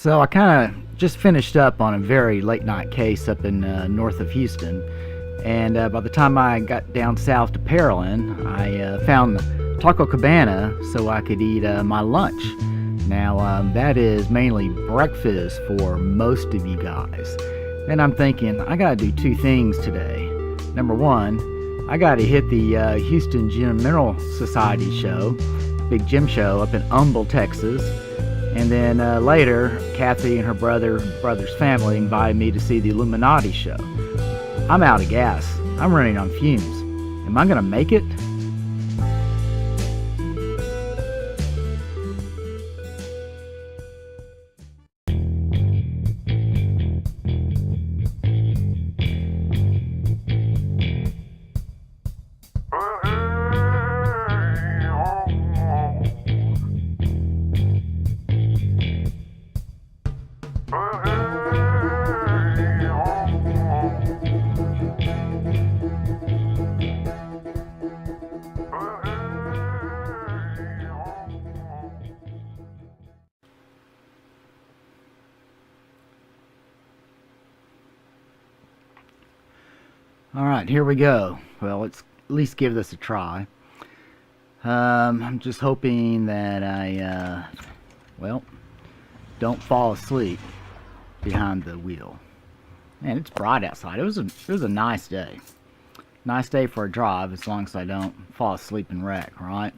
So I kind of just finished up on a very late night case up in north of Houston, and by the time I got down south to Pearland, I found Taco Cabana so I could eat my lunch. Now that is mainly breakfast for most of you guys, and I'm thinking I gotta do two things today. Number one, I gotta hit the Houston Gym Mineral Society show, big gym show up in Humble, Texas. And then later, Kathy and her brother's family invited me to see the Illuminati show. I'm out of gas. I'm running on fumes. Am I gonna make it? Alright, here we go. Well, let's at least give this a try. I'm just hoping that I, don't fall asleep behind the wheel. Man, it's bright outside. It was a nice day. Nice day for a drive, as long as I don't fall asleep and wreck, right?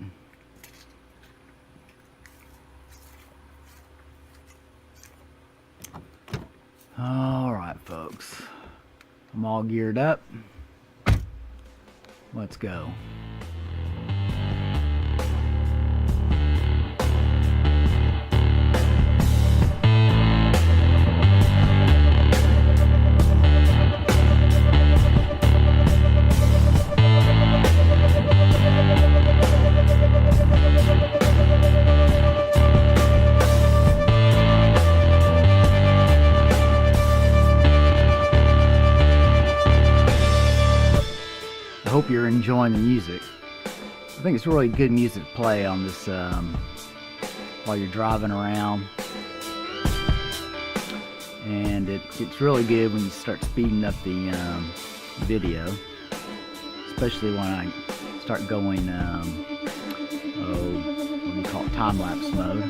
Alright, folks. I'm all geared up. Let's go. I hope you're enjoying the music. I think it's really good music to play on this while you're driving around, and it's really good when you start speeding up the video, especially when I start going what do you call it, time-lapse mode.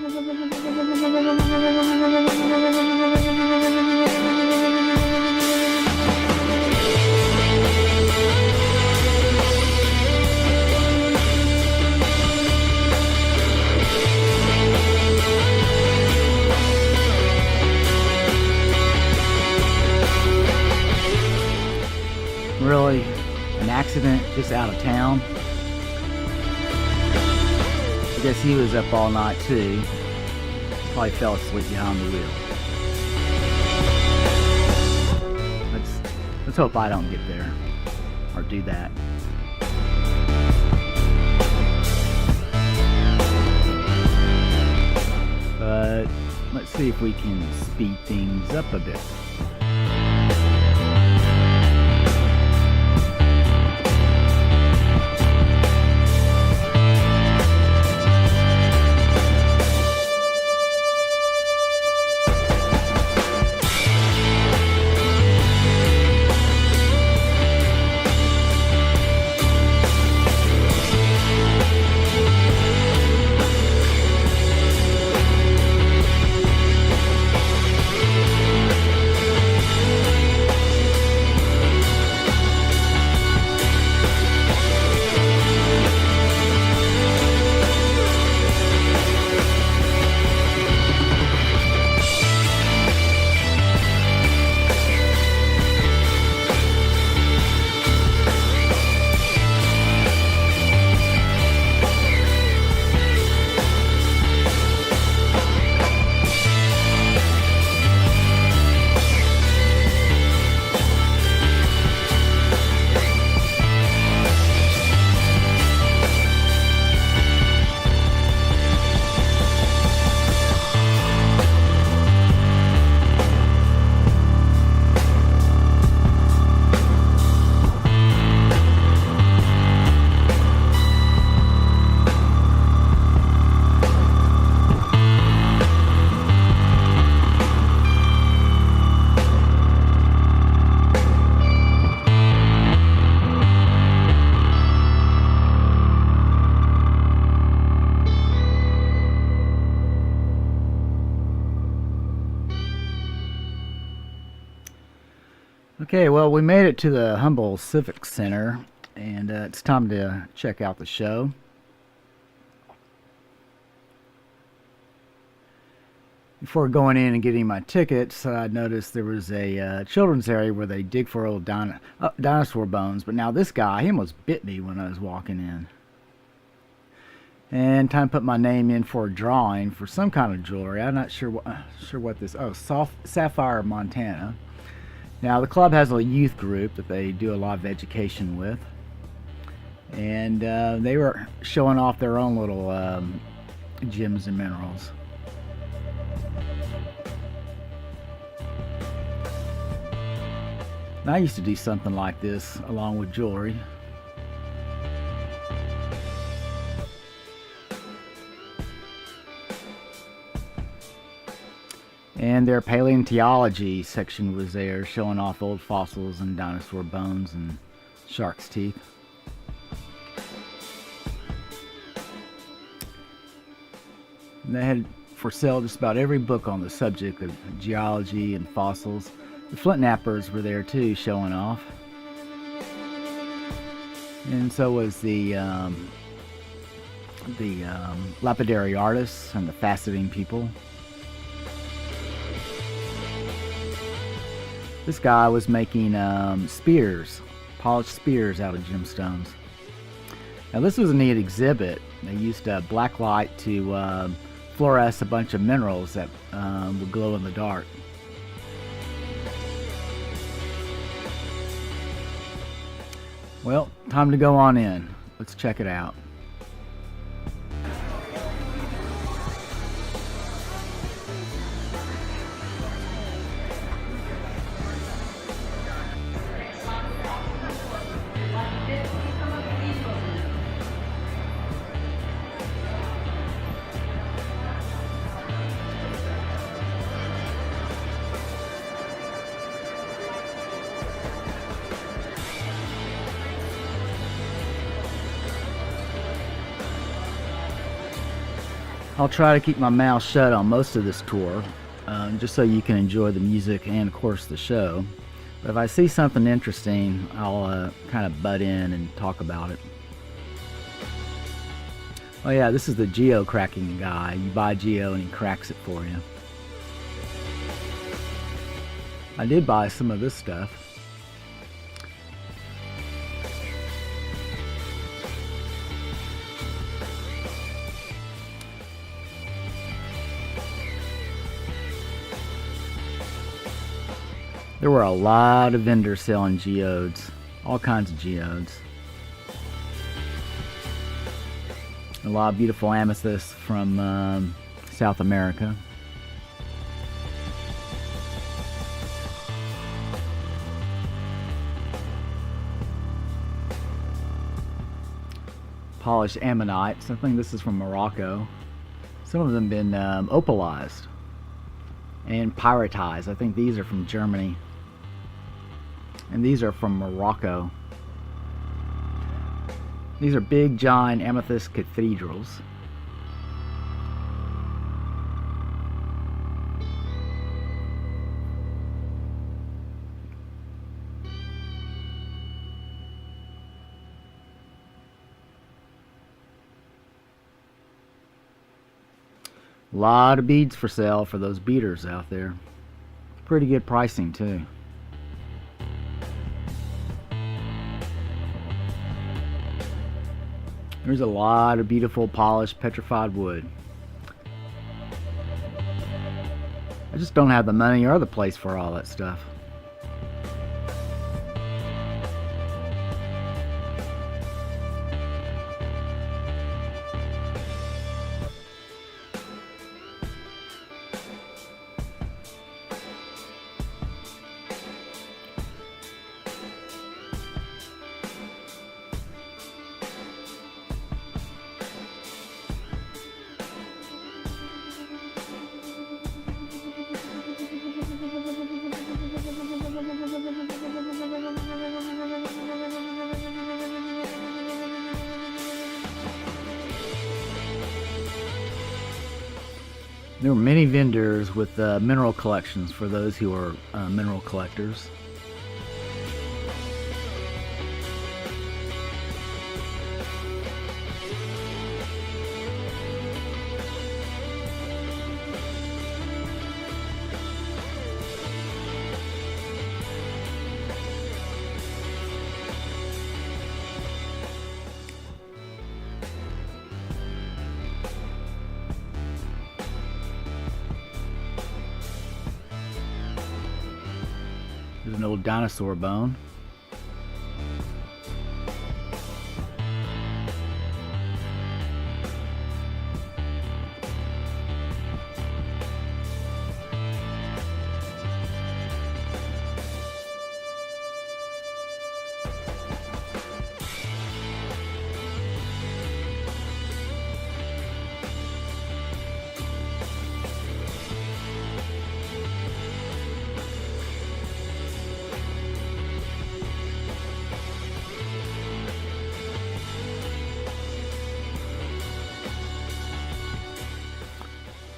Really an accident just out of town. I guess he was up all night too. Probably fell asleep behind the wheel. Let's hope I don't get there or do that. But let's see if we can speed things up a bit. Okay, well, we made it to the Humble Civic Center, and it's time to check out the show. Before going in and getting my tickets, I noticed there was a children's area where they dig for old dinosaur bones. But now this guy, he almost bit me when I was walking in. And time to put my name in for a drawing for some kind of jewelry. I'm not sure what this. Oh, Sapphire, Montana. Now the club has a youth group that they do a lot of education with, and they were showing off their own little gems and minerals. And I used to do something like this along with jewelry. And their paleontology section was there, showing off old fossils and dinosaur bones and shark's teeth. And they had for sale just about every book on the subject of geology and fossils. The flint knappers were there too, showing off. And so was the lapidary artists and the faceting people. This guy was making spears, polished spears out of gemstones. Now this was a neat exhibit. They used black light to fluoresce a bunch of minerals that would glow in the dark. Well, time to go on in. Let's check it out. I'll try to keep my mouth shut on most of this tour, just so you can enjoy the music and, of course, the show. But if I see something interesting, I'll kind of butt in and talk about it. Oh yeah, this is the geo cracking guy. You buy geo and he cracks it for you. I did buy some of this stuff. There were a lot of vendors selling geodes, all kinds of geodes. A lot of beautiful amethysts from South America. Polished ammonites. I think this is from Morocco. Some of them been opalized and pyritized. I think these are from Germany. And these are from Morocco. These are big, giant amethyst cathedrals. A lot of beads for sale for those beaters out there. Pretty good pricing too. There's a lot of beautiful polished petrified wood. I just don't have the money or the place for all that stuff. There were many vendors with mineral collections for those who are mineral collectors. There's an old dinosaur bone.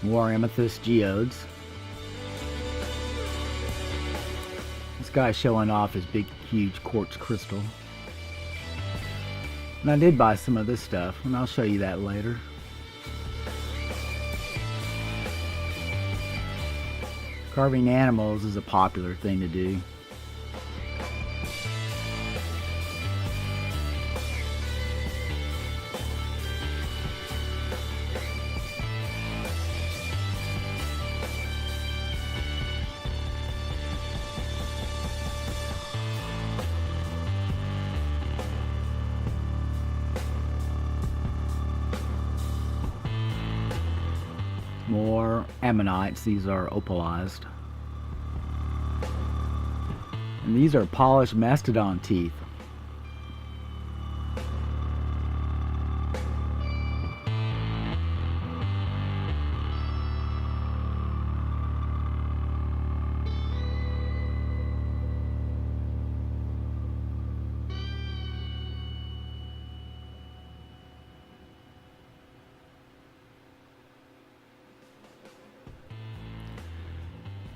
More amethyst geodes. This guy's showing off his big, huge quartz crystal. And I did buy some of this stuff, and I'll show you that later. Carving animals is a popular thing to do. More ammonites. These are opalized. And these are polished mastodon teeth.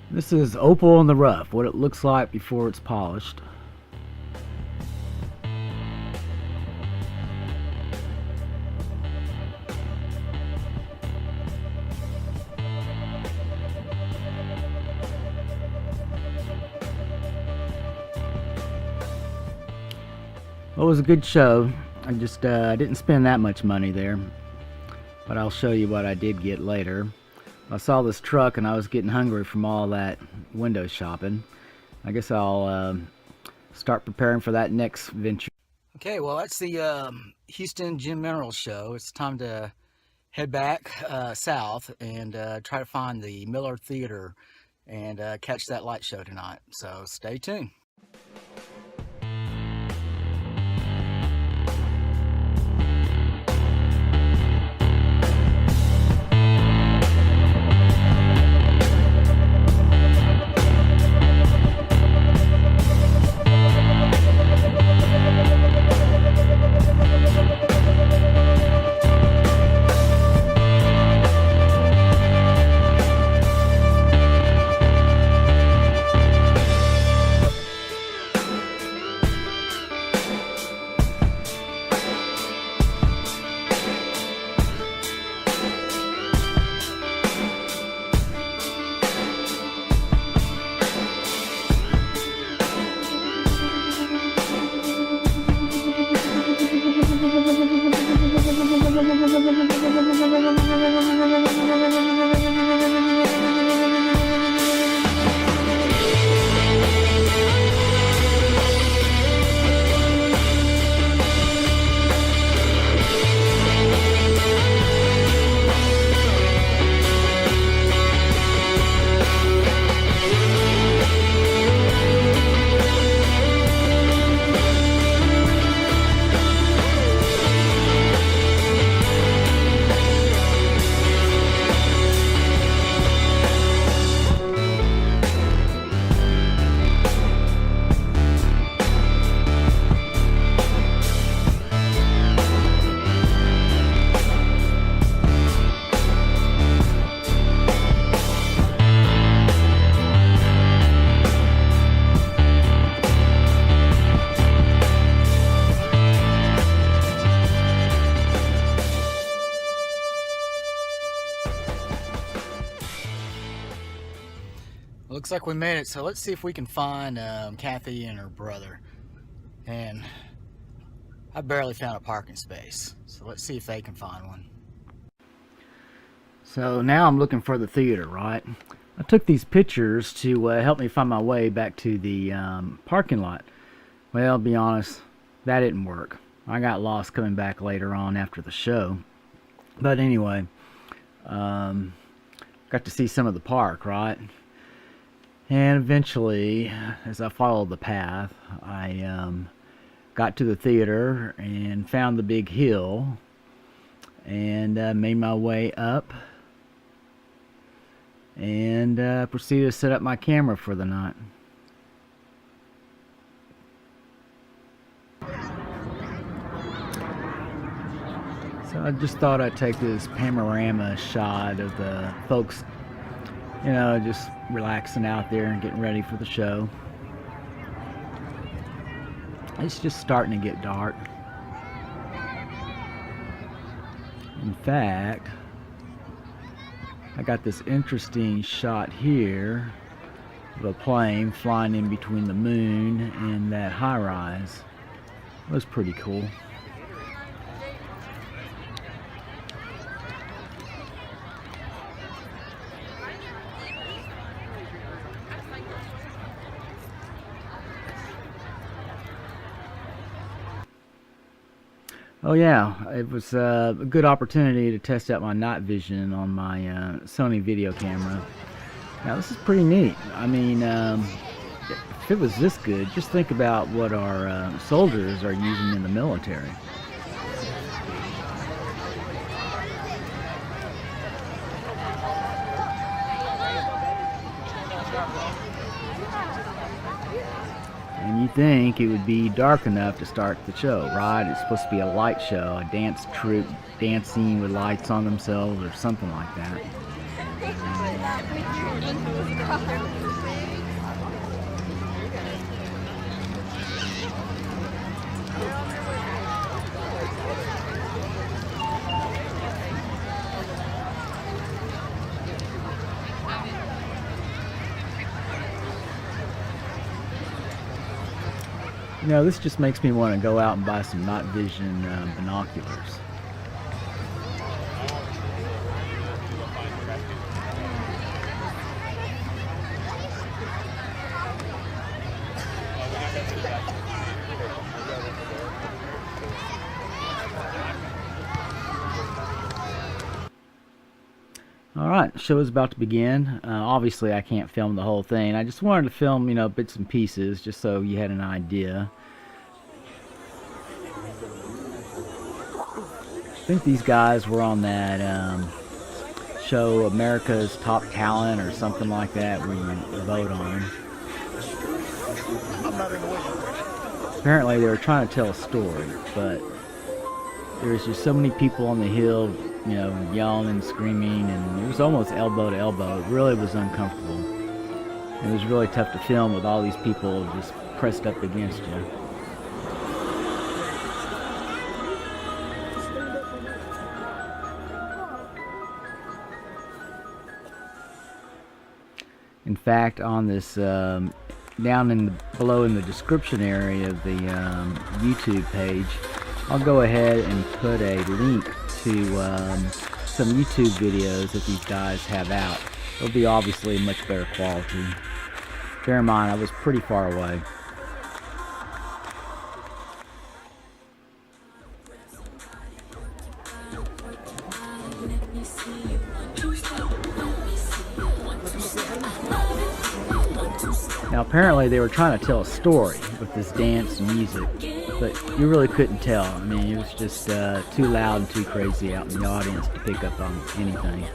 This is opal in the rough, what it looks like before it's polished. Well, it was a good show. I just didn't spend that much money there, but I'll show you what I did get later. I saw this truck and I was getting hungry from all that window shopping. I guess I'll start preparing for that next venture. Okay, well, that's the Houston Gem Minerals show. It's time to head back south and try to find the Miller Theater and catch that light show tonight. So stay tuned. Looks like we made it, so let's see if we can find Kathy and her brother. And I barely found a parking space, so let's see if they can find one. So now I'm looking for the theater, right? I took these pictures to help me find my way back to the parking lot. Well, I'll be honest, that didn't work. I got lost coming back later on after the show. But anyway, got to see some of the park, right? And eventually, as I followed the path, I got to the theater and found the big hill and made my way up and proceeded to set up my camera for the night. So I just thought I'd take this panorama shot of the folks, you know, just relaxing out there and getting ready for the show. It's just starting to get dark. In fact, I got this interesting shot here of a plane flying in between the moon and that high rise. It was pretty cool. Oh yeah, it was a good opportunity to test out my night vision on my Sony video camera. Now this is pretty neat. I mean, if it was this good, just think about what our soldiers are using in the military. And you think it would be dark enough to start the show, right? It's supposed to be a light show, a dance troupe dancing with lights on themselves or something like that. You know, this just makes me want to go out and buy some night vision binoculars. Alright, the show is about to begin. Obviously I can't film the whole thing. I just wanted to film, you know, bits and pieces just so you had an idea. I think these guys were on that show America's Top Talent or something like that where you vote on them. Apparently they were trying to tell a story, but there was just so many people on the hill, you know, yelling and screaming, and it was almost elbow to elbow. It really was uncomfortable. It was really tough to film with all these people just pressed up against you. In fact, on this down below in the description area of the YouTube page, I'll go ahead and put a link to some YouTube videos that these guys have out. It'll be obviously much better quality. Bear in mind, I was pretty far away. Now apparently they were trying to tell a story with this dance and music, but you really couldn't tell. I mean, it was just too loud and too crazy out in the audience to pick up on anything.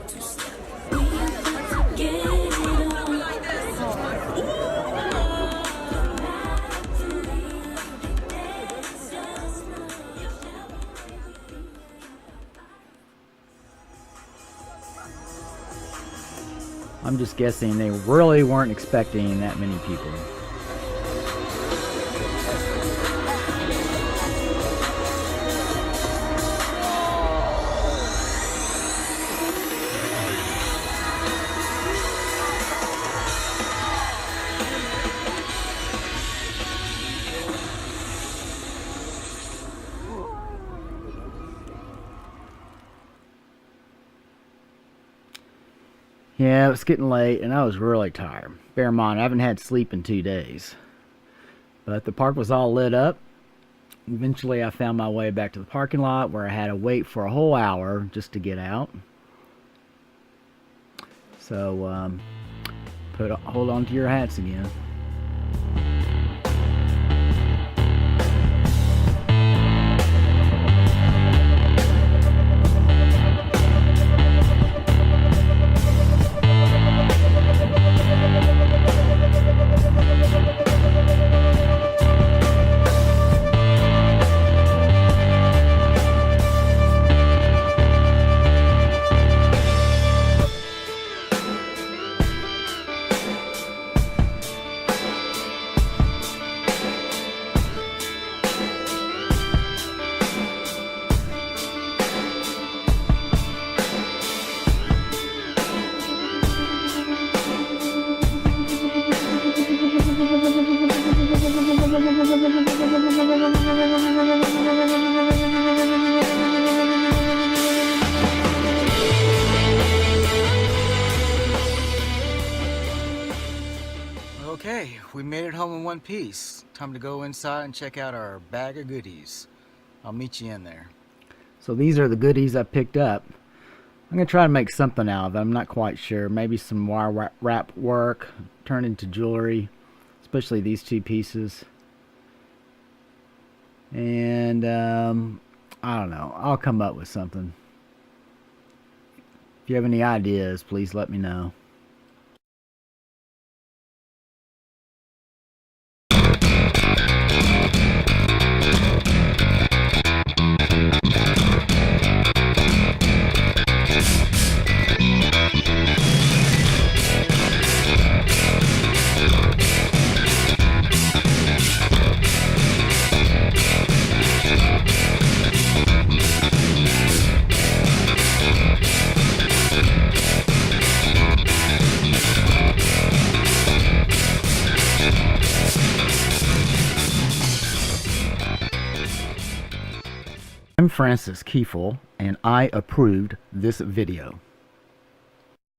I'm just guessing they really weren't expecting that many people. Yeah, it was getting late and I was really tired. Bear in mind, I haven't had sleep in 2 days. But the park was all lit up. Eventually, I found my way back to the parking lot where I had to wait for a whole hour just to get out. So, hold on to your hats again. Okay, we made it home in one piece. Time to go inside and check out our bag of goodies. I'll meet you in there. So these are the goodies I picked up. I'm going to try to make something out of it. I'm not quite sure. Maybe some wire wrap work, turn into jewelry, especially these 2 pieces. And I don't know. I'll come up with something. If you have any ideas, please let me know. I'm Francis Kiefel, and I approved this video.